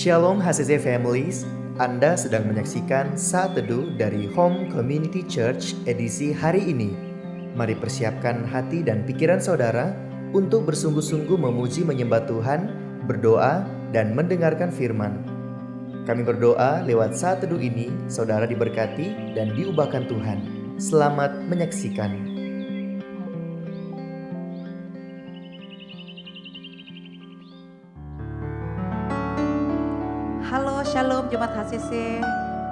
Shalom HCC Families, Anda sedang menyaksikan Saat Teduh dari Home Community Church edisi hari ini. Mari persiapkan hati dan pikiran saudara untuk bersungguh-sungguh memuji menyembah Tuhan, berdoa, dan mendengarkan firman. Kami berdoa lewat Saat Teduh ini, saudara diberkati dan diubahkan Tuhan. Selamat menyaksikan. Halo, Shalom Jemaat HCC.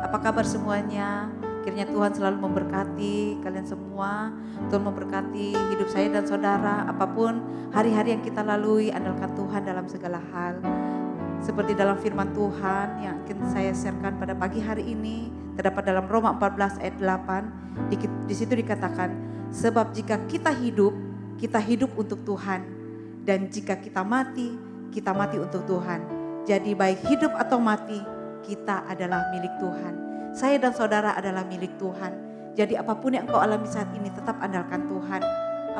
Apa kabar semuanya? Kiranya Tuhan selalu memberkati kalian semua. Tuhan memberkati hidup saya dan saudara. Apapun hari-hari yang kita lalui, andalkan Tuhan dalam segala hal. Seperti dalam firman Tuhan yang akan saya sharekan pada pagi hari ini, terdapat dalam Roma 14 ayat 8. Di situ dikatakan, sebab jika kita hidup untuk Tuhan. Dan jika kita mati untuk Tuhan. Jadi baik hidup atau mati, kita adalah milik Tuhan. Saya dan saudara adalah milik Tuhan. Jadi apapun yang engkau alami saat ini, tetap andalkan Tuhan.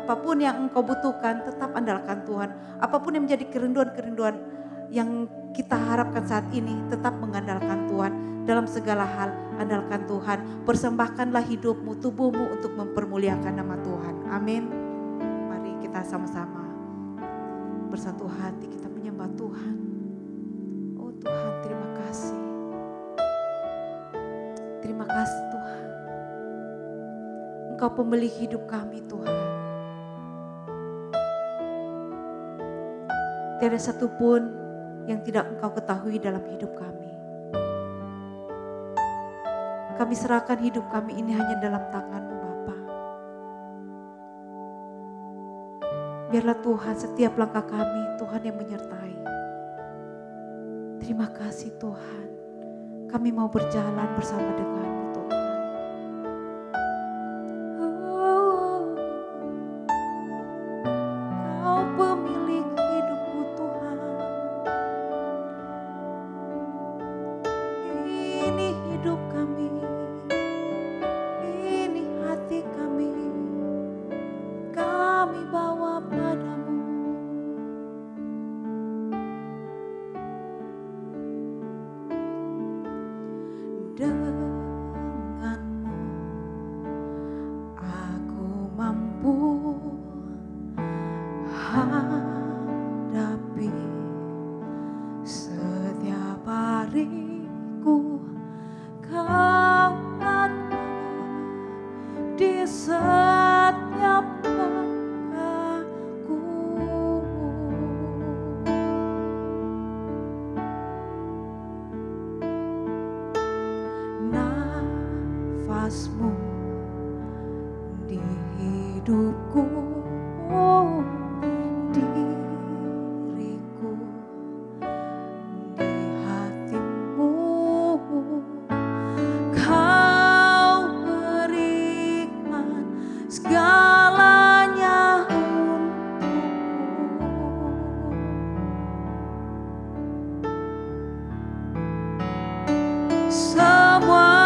Apapun yang engkau butuhkan, tetap andalkan Tuhan. Apapun yang menjadi kerinduan-kerinduan yang kita harapkan saat ini, tetap mengandalkan Tuhan. Dalam segala hal, andalkan Tuhan. Persembahkanlah hidupmu, tubuhmu untuk mempermuliakan nama Tuhan. Amin. Mari kita sama-sama bersatu hati kita menyembah Tuhan. Tuhan, terima kasih. Terima kasih Tuhan. Engkau pemilik hidup kami Tuhan. Tiada satupun yang tidak Engkau ketahui dalam hidup kami. Kami serahkan hidup kami ini hanya dalam tangan-Mu Bapa. Biarlah Tuhan setiap langkah kami Tuhan yang menyertai. Terima kasih Tuhan, kami mau berjalan bersama dengan-Mu Tuhan. Kau pemilik hidupku Tuhan. Ini hidup kami, ini hati kami bawa padamu. Denganmu aku mampu hadapi setiap hariku. Kau ada di setiap langkahku. Nafasmu di hidupku, diriku di hatimu. Kau berikan segalanya untukku. Semua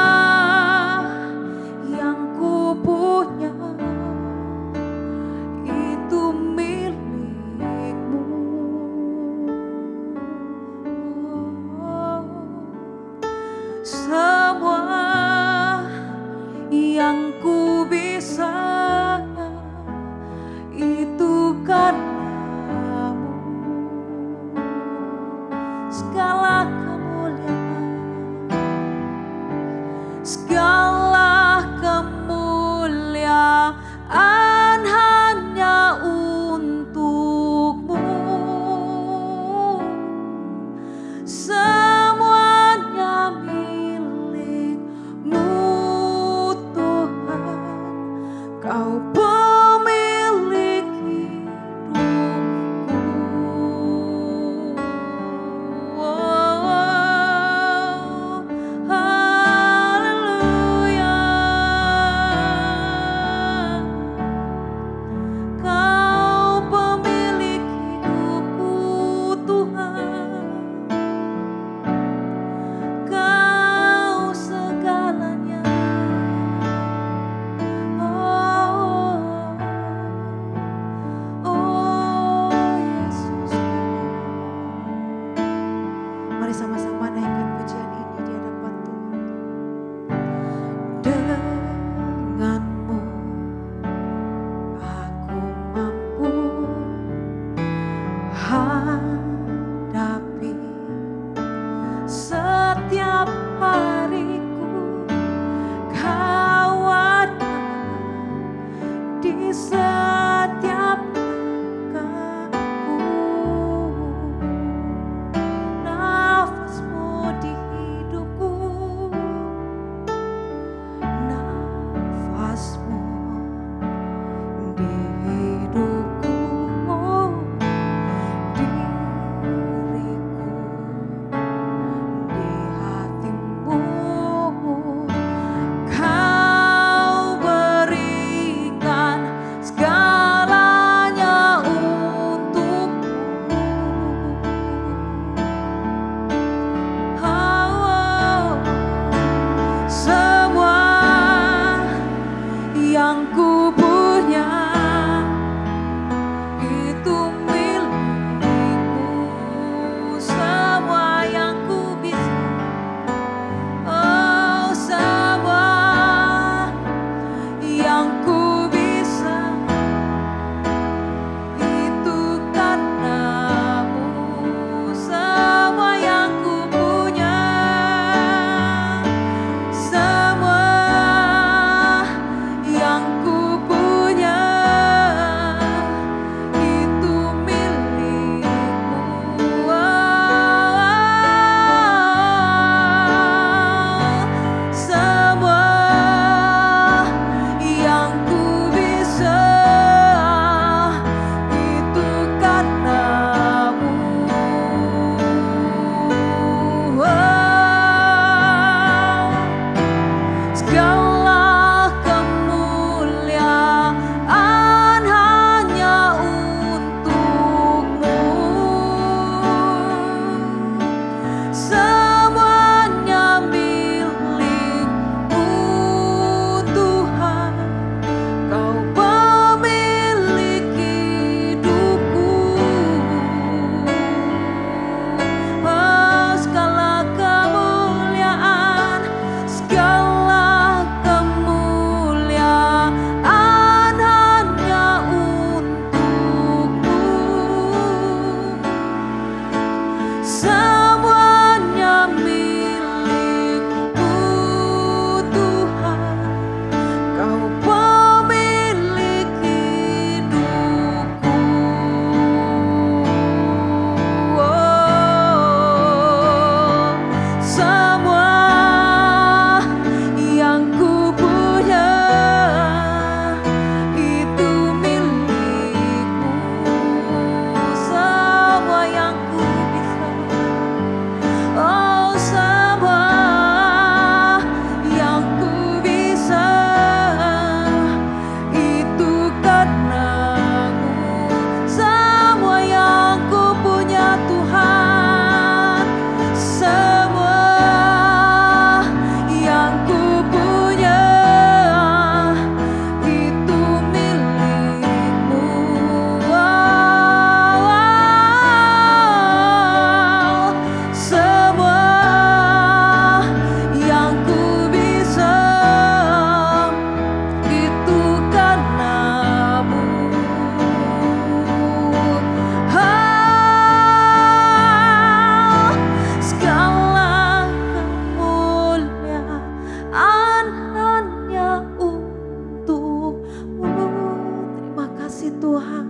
Tuhan,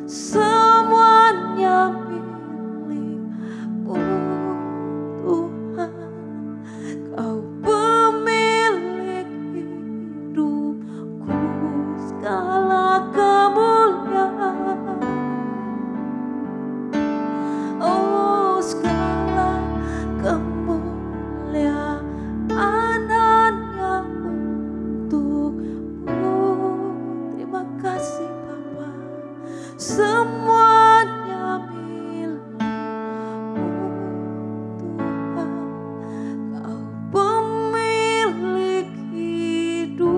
semuanya milik-Mu Tuhan. Kau pemilik hidupku, segala kemuliaan, oh segala kemuliaan hanya untuk-Mu. Terima kasih Bapa, semuanya milik-Mu Tuhan. Kau pemilik hidupku,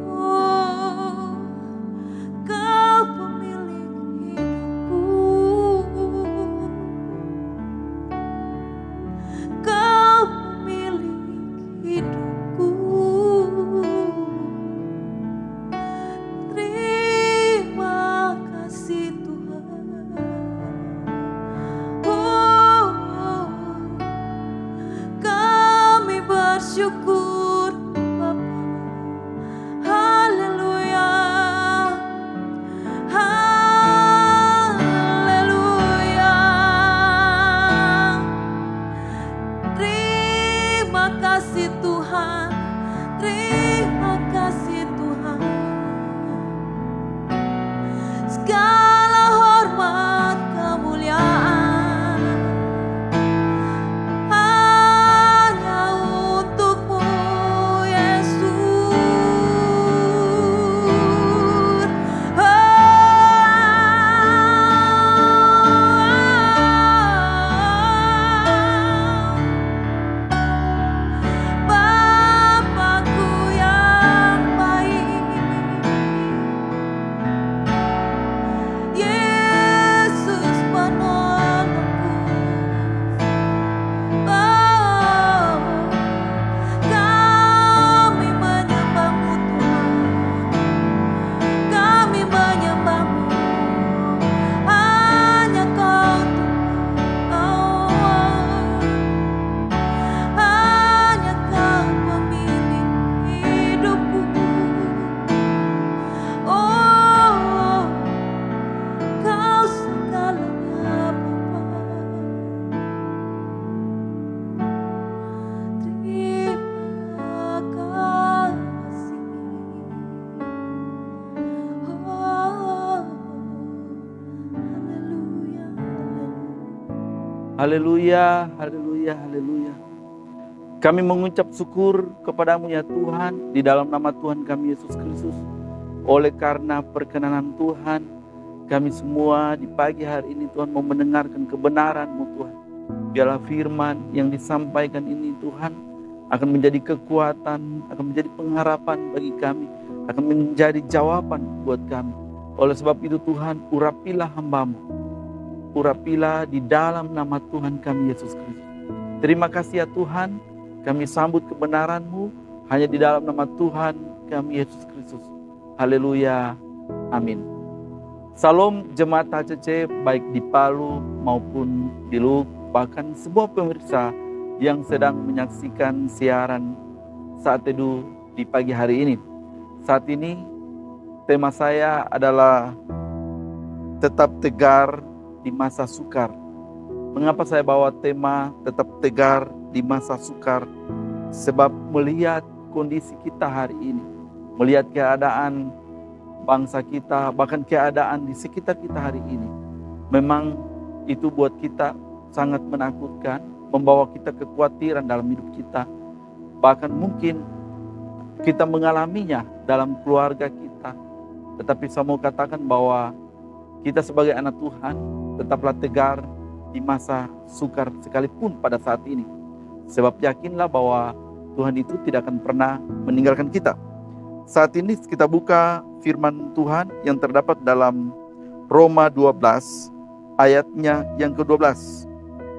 oh Kau pemilik hidupku, Kau pemilik hidupku. Terima kasih Tuhan. Oh, kami bersyukur Bapa. Haleluya, haleluya. Terima kasih Tuhan, terima kasih Tuhan. Segala hormat kemuliaan hanya untuk-Mu Yesus. Bapakku yang baik, Yesus penolongku. Oh, kami menyembah-Mu Tuhan, kami menyembah-Mu. Hanya Kau Tuhan, oh, hanya Kau pemilik hidupku. Oh, Kau segalanya Bapa. Terima kasih. Oh, haleluya, Haleluya, haleluya, haleluya. Kami mengucap syukur kepadamu ya Tuhan, di dalam nama Tuhan kami Yesus Kristus. Oleh karena perkenanan Tuhan, kami semua di pagi hari ini Tuhan mau mendengarkan kebenaran-Mu Tuhan. Biarlah firman yang disampaikan ini Tuhan akan menjadi kekuatan, akan menjadi pengharapan bagi kami, akan menjadi jawaban buat kami. Oleh sebab itu Tuhan, urapilah hamba-Mu, urapilah di dalam nama Tuhan kami Yesus Kristus. Terima kasih ya Tuhan, kami sambut kebenaran-Mu hanya di dalam nama Tuhan kami Yesus Kristus. Haleluya, amin. Salam jemaat HCC baik di Palu maupun di Luwu, bahkan semua pemirsa yang sedang menyaksikan siaran Saat Teduh di pagi hari ini. Saat ini tema saya adalah tetap tegar di masa sukar. Mengapa saya bawa tema tetap tegar di masa sukar? Sebab melihat kondisi kita hari ini, melihat keadaan bangsa kita, bahkan keadaan di sekitar kita hari ini, memang itu buat kita sangat menakutkan, membawa kita kekhawatiran dalam hidup kita. Bahkan mungkin kita mengalaminya dalam keluarga kita. Tetapi saya mau katakan bahwa kita sebagai anak Tuhan tetaplah tegar di masa sukar sekalipun pada saat ini. Sebab yakinlah bahwa Tuhan itu tidak akan pernah meninggalkan kita. Saat ini kita buka firman Tuhan yang terdapat dalam Roma 12 ayatnya yang ke-12.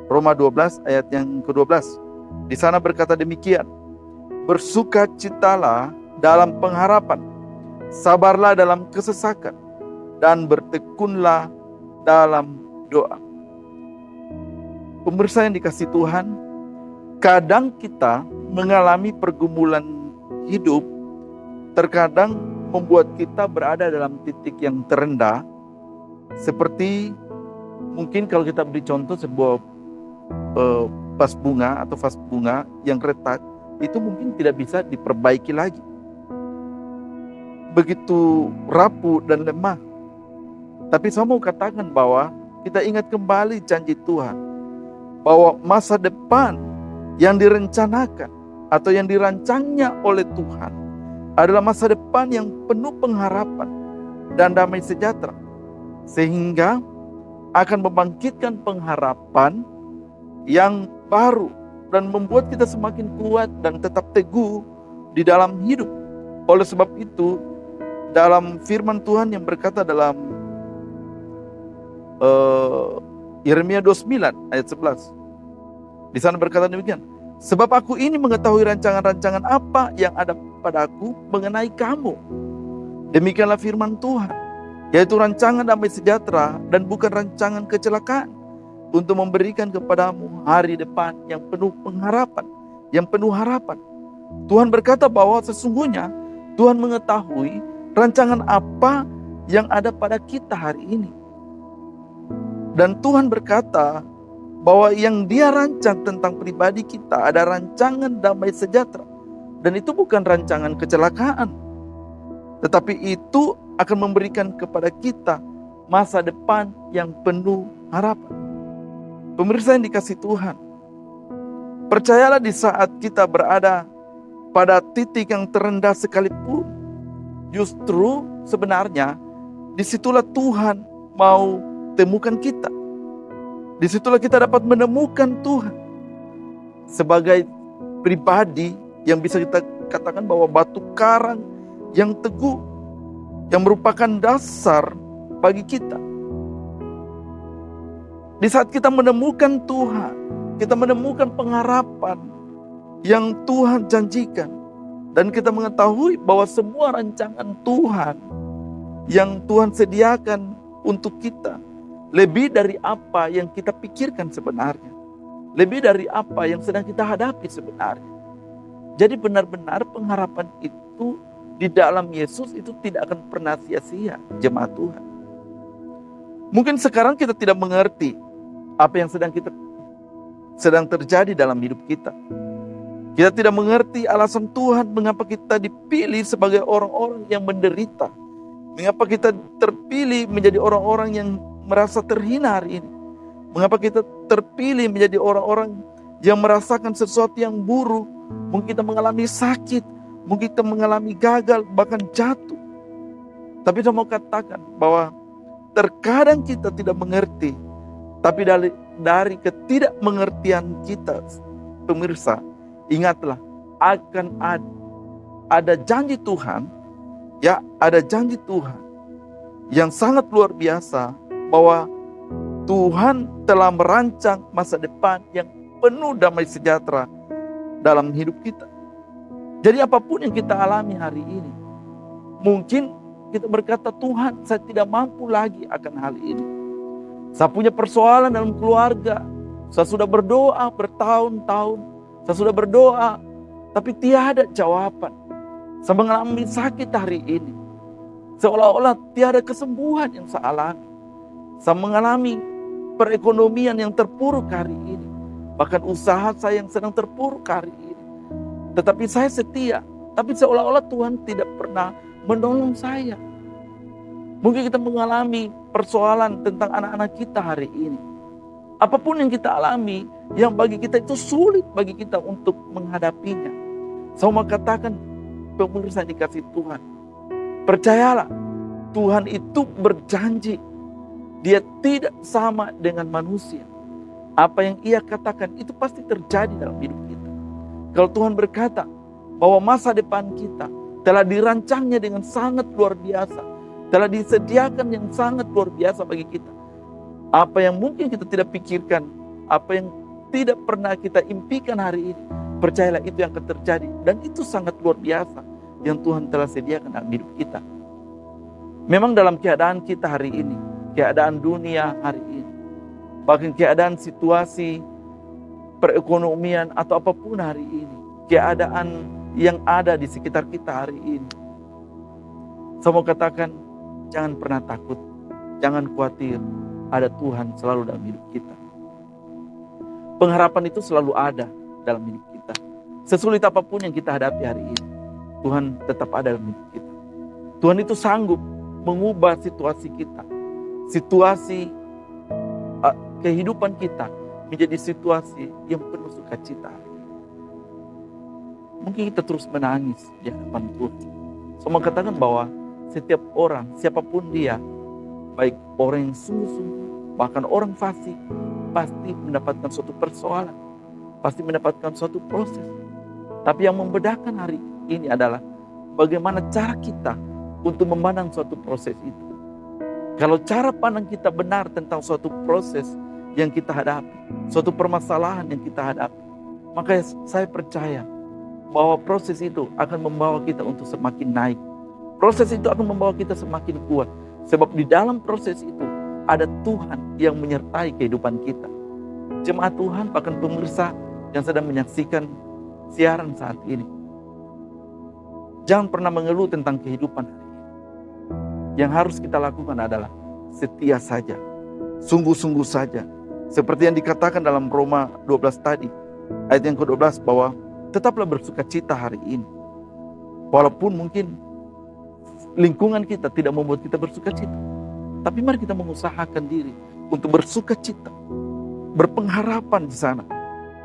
Roma 12 ayat yang ke-12. Di sana berkata demikian, bersukacitalah dalam pengharapan, sabarlah dalam kesesakan, dan bertekunlah dalam doa. Pemirsa yang dikasihi Tuhan, kadang kita mengalami pergumulan hidup terkadang membuat kita berada dalam titik yang terendah. Seperti mungkin kalau kita beri contoh sebuah vas bunga atau vas bunga yang retak, itu mungkin tidak bisa diperbaiki lagi. Begitu rapuh dan lemah. Tapi saya mau katakan bahwa kita ingat kembali janji Tuhan, bahwa masa depan yang direncanakan atau yang dirancangnya oleh Tuhan adalah masa depan yang penuh pengharapan dan damai sejahtera, sehingga akan membangkitkan pengharapan yang baru dan membuat kita semakin kuat dan tetap teguh di dalam hidup. Oleh sebab itu, dalam firman Tuhan yang berkata dalam Yeremia 29 ayat 11, di sana berkata demikian, sebab aku ini mengetahui rancangan-rancangan apa yang ada padaku mengenai kamu. Demikianlah firman Tuhan, yaitu rancangan damai sejahtera dan bukan rancangan kecelakaan, untuk memberikan kepadamu hari depan yang penuh pengharapan, yang penuh harapan. Tuhan berkata bahwa sesungguhnya Tuhan mengetahui rancangan apa yang ada pada kita hari ini. Dan Tuhan berkata bahwa yang Dia rancang tentang pribadi kita ada rancangan damai sejahtera. Dan itu bukan rancangan kecelakaan, tetapi itu akan memberikan kepada kita masa depan yang penuh harapan. Pemirsa yang dikasihi Tuhan, percayalah di saat kita berada pada titik yang terendah sekalipun, justru sebenarnya disitulah Tuhan mau temukan kita. Disitulah kita dapat menemukan Tuhan sebagai pribadi yang bisa kita katakan bahwa batu karang yang teguh, yang merupakan dasar bagi kita. Di saat kita menemukan Tuhan, kita menemukan pengharapan yang Tuhan janjikan, dan kita mengetahui bahwa semua rancangan Tuhan yang Tuhan sediakan untuk kita lebih dari apa yang kita pikirkan sebenarnya, lebih dari apa yang sedang kita hadapi sebenarnya. Jadi benar-benar pengharapan itu di dalam Yesus itu tidak akan pernah sia-sia, jemaat Tuhan. Mungkin sekarang kita tidak mengerti apa yang sedang terjadi dalam hidup kita. Kita tidak mengerti alasan Tuhan mengapa kita dipilih sebagai orang-orang yang menderita. Mengapa kita terpilih menjadi orang-orang yang merasa terhina hari ini. Mengapa kita terpilih menjadi orang-orang yang merasakan sesuatu yang buruk. Mungkin kita mengalami sakit, mungkin kita mengalami gagal, bahkan jatuh. Tapi saya mau katakan bahwa terkadang kita tidak mengerti. Tapi dari ketidakmengertian kita, pemirsa, ingatlah akan ada janji Tuhan, ya, ada janji Tuhan yang sangat luar biasa, bahwa Tuhan telah merancang masa depan yang penuh damai sejahtera dalam hidup kita. Jadi apapun yang kita alami hari ini, mungkin kita berkata, Tuhan, saya tidak mampu lagi akan hal ini. Saya punya persoalan dalam keluarga, saya sudah berdoa bertahun-tahun, saya sudah berdoa, tapi tiada jawaban. Saya mengalami sakit hari ini, seolah-olah tiada kesembuhan yang saya alami. Saya mengalami perekonomian yang terpuruk hari ini. Bahkan usaha saya yang sedang terpuruk hari ini. Tetapi saya setia. Tapi seolah-olah Tuhan tidak pernah menolong saya. Mungkin kita mengalami persoalan tentang anak-anak kita hari ini. Apapun yang kita alami, yang bagi kita itu sulit bagi kita untuk menghadapinya. Saya mau katakan, pemirsa yang dikasihi Tuhan, percayalah, Tuhan itu berjanji. Dia tidak sama dengan manusia. Apa yang Ia katakan itu pasti terjadi dalam hidup kita. Kalau Tuhan berkata bahwa masa depan kita telah dirancangnya dengan sangat luar biasa, telah disediakan yang sangat luar biasa bagi kita. Apa yang mungkin kita tidak pikirkan, apa yang tidak pernah kita impikan hari ini, percayalah itu yang akan terjadi. Dan itu sangat luar biasa yang Tuhan telah sediakan dalam hidup kita. Memang dalam keadaan kita hari ini, keadaan dunia hari ini, bahkan keadaan situasi perekonomian atau apapun hari ini, keadaan yang ada di sekitar kita hari ini, Saya mau katakan, jangan pernah takut, jangan khawatir, ada Tuhan selalu dalam hidup kita. Pengharapan itu selalu ada dalam hidup kita. Sesulit apapun yang kita hadapi hari ini, Tuhan tetap ada dalam hidup kita. Tuhan itu sanggup mengubah situasi kita, situasi kehidupan kita menjadi situasi yang penuh sukacita. Mungkin kita terus menangis di hadapan Tuhan. Saya mau katakan bahwa setiap orang, siapapun dia, baik orang yang sungguh-sungguh, bahkan orang fasik, pasti mendapatkan suatu persoalan, pasti mendapatkan suatu proses. Tapi yang membedakan hari ini adalah bagaimana cara kita untuk memandang suatu proses itu. Kalau cara pandang kita benar tentang suatu proses yang kita hadapi, suatu permasalahan yang kita hadapi, maka saya percaya bahwa proses itu akan membawa kita untuk semakin naik. Proses itu akan membawa kita semakin kuat. Sebab di dalam proses itu ada Tuhan yang menyertai kehidupan kita. Jemaat Tuhan, bahkan pemirsa yang sedang menyaksikan siaran saat ini, jangan pernah mengeluh tentang kehidupan hari ini. Yang harus kita lakukan adalah setia saja, sungguh-sungguh saja. Seperti yang dikatakan dalam Roma 12 tadi, ayat yang ke-12, bahwa tetaplah bersukacita hari ini. Walaupun mungkin lingkungan kita tidak membuat kita bersukacita, tapi mari kita mengusahakan diri untuk bersukacita, berpengharapan di sana.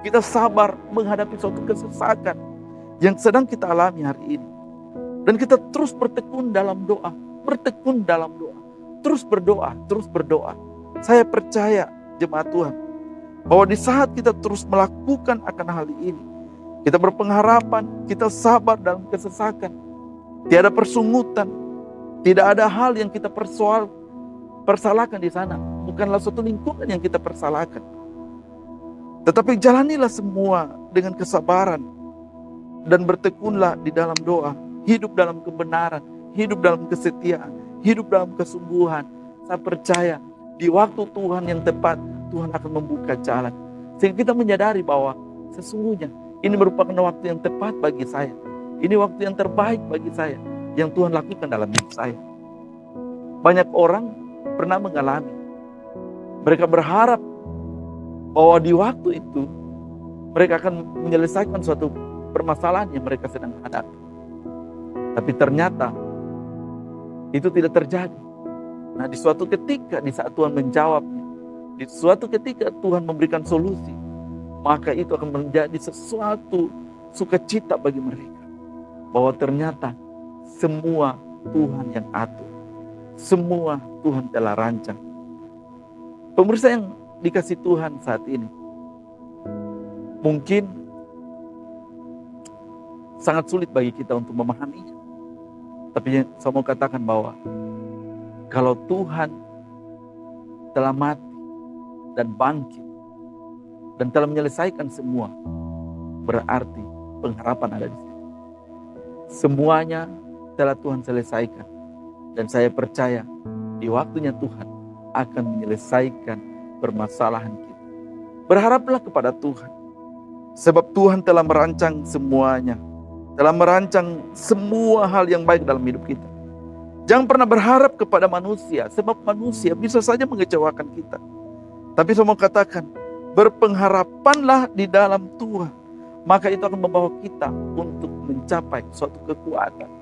Kita sabar menghadapi suatu kesesakan yang sedang kita alami hari ini. Dan kita terus bertekun dalam doa, terus berdoa. Saya percaya, jemaat Tuhan, bahwa di saat kita terus melakukan akan hal ini, kita berpengharapan, kita sabar dalam kesesakan, tiada persungutan, tidak ada hal yang kita persalahkan di sana. Bukanlah suatu lingkungan yang kita persalahkan. Tetapi jalanilah semua dengan kesabaran dan bertekunlah di dalam doa, hidup dalam kebenaran, hidup dalam kesetiaan, hidup dalam kesungguhan. Saya percaya di waktu Tuhan yang tepat, Tuhan akan membuka jalan. Sehingga kita menyadari bahwa sesungguhnya ini merupakan waktu yang tepat bagi saya. Ini waktu yang terbaik bagi saya, yang Tuhan lakukan dalam hidup saya. Banyak orang pernah mengalami, mereka berharap bahwa di waktu itu mereka akan menyelesaikan suatu permasalahan yang mereka sedang hadapi. Tapi ternyata itu tidak terjadi. Nah, di suatu ketika, di saat Tuhan menjawabnya, di suatu ketika Tuhan memberikan solusi, maka itu akan menjadi sesuatu sukacita bagi mereka. Bahwa ternyata semua Tuhan yang atur. Semua Tuhan telah rancang. Pemirsa yang dikasih Tuhan saat ini, mungkin sangat sulit bagi kita untuk memahaminya. Tapi saya mau katakan bahwa kalau Tuhan telah mati dan bangkit dan telah menyelesaikan semua, berarti pengharapan ada di sini. Semuanya telah Tuhan selesaikan. Dan saya percaya di waktunya Tuhan akan menyelesaikan permasalahan kita. Berharaplah kepada Tuhan. Sebab Tuhan telah merancang semuanya. Telah merancang semua hal yang baik dalam hidup kita. Jangan pernah berharap kepada manusia. Sebab manusia bisa saja mengecewakan kita. Tapi saya mau katakan, berpengharapanlah di dalam Tuhan. Maka itu akan membawa kita untuk mencapai suatu kekuatan.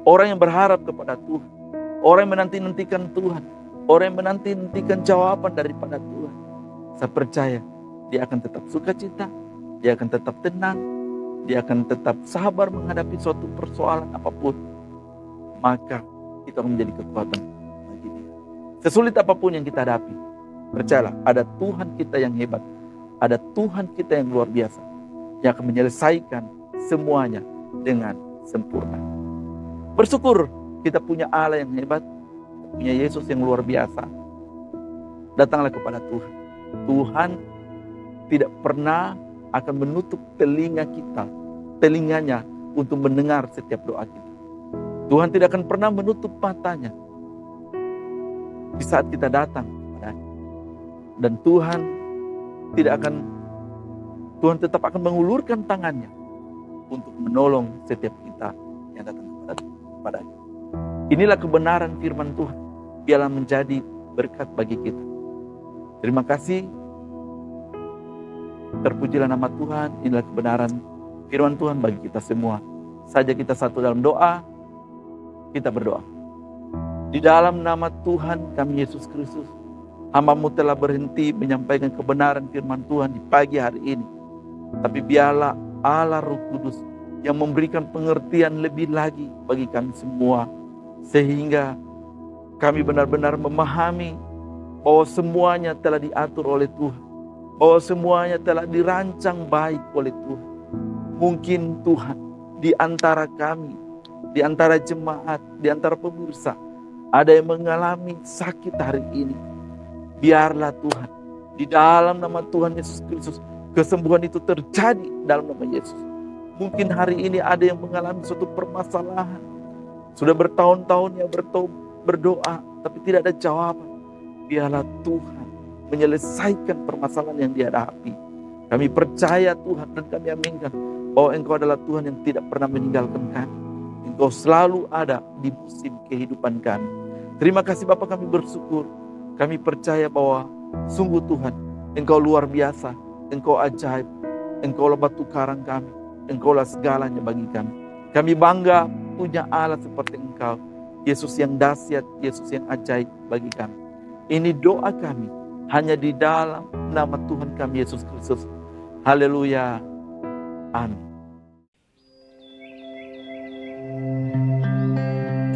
Orang yang berharap kepada Tuhan, orang yang menanti-nantikan Tuhan, orang yang menanti-nantikan jawaban daripada Tuhan, saya percaya dia akan tetap sukacita, dia akan tetap tenang, dia akan tetap sabar menghadapi suatu persoalan apapun. Maka itu akan menjadi kekuatan bagi dia. Sesulit apapun yang kita hadapi, percayalah ada Tuhan kita yang hebat, ada Tuhan kita yang luar biasa, yang akan menyelesaikan semuanya dengan sempurna. Bersyukur kita punya Allah yang hebat, punya Yesus yang luar biasa. Datanglah kepada Tuhan. Tuhan tidak pernah akan menutup telinganya untuk mendengar setiap doa kita. Tuhan tidak akan pernah menutup matanya di saat kita datang kepadanya. Dan Tuhan tetap akan mengulurkan tangannya untuk menolong setiap kita yang datang kepadanya. Inilah kebenaran firman Tuhan. Biarlah menjadi berkat bagi kita. Terima kasih. Terpujilah nama Tuhan. Inilah kebenaran firman Tuhan bagi kita semua. Saja kita satu dalam doa. Kita berdoa. Di dalam nama Tuhan kami Yesus Kristus, hamba-Mu telah berhenti menyampaikan kebenaran firman Tuhan di pagi hari ini. Tapi biarlah Allah Roh Kudus yang memberikan pengertian lebih lagi bagi kami semua. Sehingga kami benar-benar memahami bahwa semuanya telah diatur oleh Tuhan. Bahwa semuanya telah dirancang baik oleh Tuhan. Mungkin Tuhan di antara kami, di antara jemaat, di antara pemirsa, ada yang mengalami sakit hari ini. Biarlah Tuhan, di dalam nama Tuhan Yesus Kristus, kesembuhan itu terjadi dalam nama Yesus. Mungkin hari ini ada yang mengalami suatu permasalahan. Sudah bertahun-tahun ya berdoa, tapi tidak ada jawaban. Biarlah Tuhan menyelesaikan permasalahan yang dihadapi. Kami percaya Tuhan dan kami aminkan bahwa Engkau adalah Tuhan yang tidak pernah meninggalkan kami. Engkau selalu ada di musim kehidupan kami. Terima kasih Bapa, kami bersyukur. Kami percaya bahwa sungguh Tuhan, Engkau luar biasa, Engkau ajaib, Engkaulah batu karang kami, Engkaulah segalanya bagi kami. Kami bangga punya Allah seperti Engkau, Yesus yang dahsyat, Yesus yang ajaib bagi kami. Ini doa kami hanya di dalam nama Tuhan kami Yesus Kristus. Haleluya. Amin.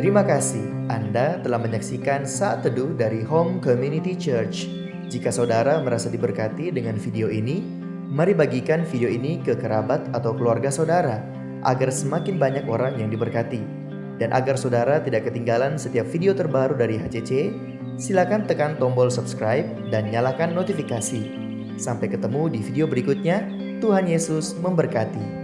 Terima kasih Anda telah menyaksikan Saat Teduh dari Home Community Church. Jika saudara merasa diberkati dengan video ini, mari bagikan video ini ke kerabat atau keluarga saudara, agar semakin banyak orang yang diberkati. Dan agar saudara tidak ketinggalan setiap video terbaru dari HCC, silakan tekan tombol subscribe dan nyalakan notifikasi. Sampai ketemu di video berikutnya. Tuhan Yesus memberkati.